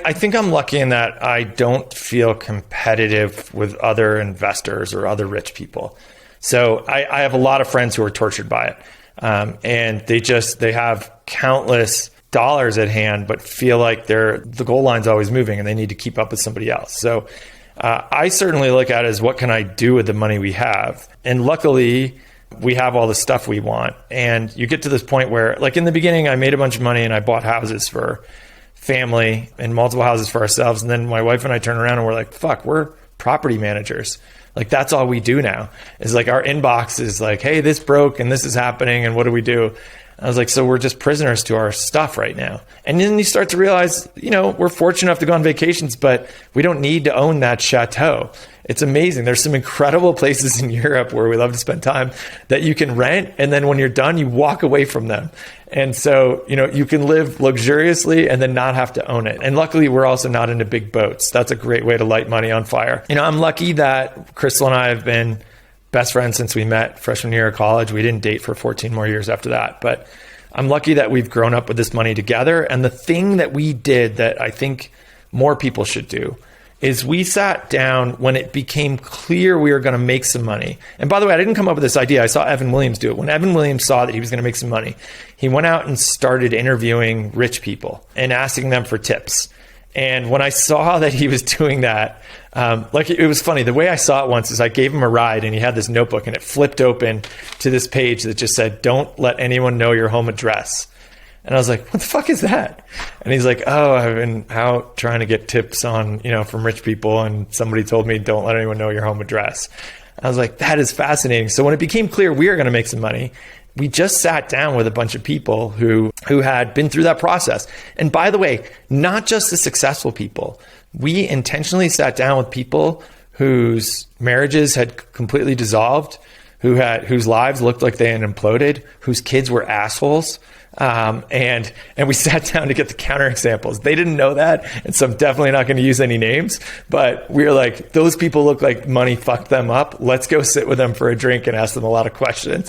I think I'm lucky in that I don't feel competitive with other investors or other rich people. So I have a lot of friends who are tortured by it. And they have countless dollars at hand, but feel like the goal line's always moving and they need to keep up with somebody else. So I certainly look at it as what can I do with the money we have? And luckily, we have all the stuff we want. And you get to this point where, like in the beginning, I made a bunch of money and I bought houses for family and multiple houses for ourselves. And then my wife and I turn around and we're like, fuck, we're property managers. Like that's all we do now is like our inbox is like, hey, this broke and this is happening. And what do we do? I was like, so we're just prisoners to our stuff right now. And then you start to realize, we're fortunate enough to go on vacations, but we don't need to own that chateau. It's amazing. There's some incredible places in Europe where we love to spend time that you can rent. And then when you're done, you walk away from them. And so, you can live luxuriously and then not have to own it. And luckily, we're also not into big boats. That's a great way to light money on fire. I'm lucky that Crystal and I have been best friends since we met freshman year of college. We didn't date for 14 more years after that. But I'm lucky that we've grown up with this money together. And the thing that we did that I think more people should do is we sat down when it became clear we were going to make some money. And by the way, I didn't come up with this idea. I saw Evan Williams do it. When Evan Williams saw that he was going to make some money, he went out and started interviewing rich people and asking them for tips. And when I saw that he was doing that, it was funny. The way I saw it once is I gave him a ride and he had this notebook and it flipped open to this page that just said, don't let anyone know your home address. And I was like, what the fuck is that? And he's like, oh, I've been out trying to get tips on, from rich people. And somebody told me, don't let anyone know your home address. I was like, that is fascinating. So when it became clear we were going to make some money, we just sat down with a bunch of people who had been through that process. And by the way, not just the successful people. We intentionally sat down with people whose marriages had completely dissolved, whose lives looked like they had imploded, whose kids were assholes. And we sat down to get the counterexamples. They didn't know that. And so I'm definitely not going to use any names, but we were like, those people look like money fucked them up. Let's go sit with them for a drink and ask them a lot of questions.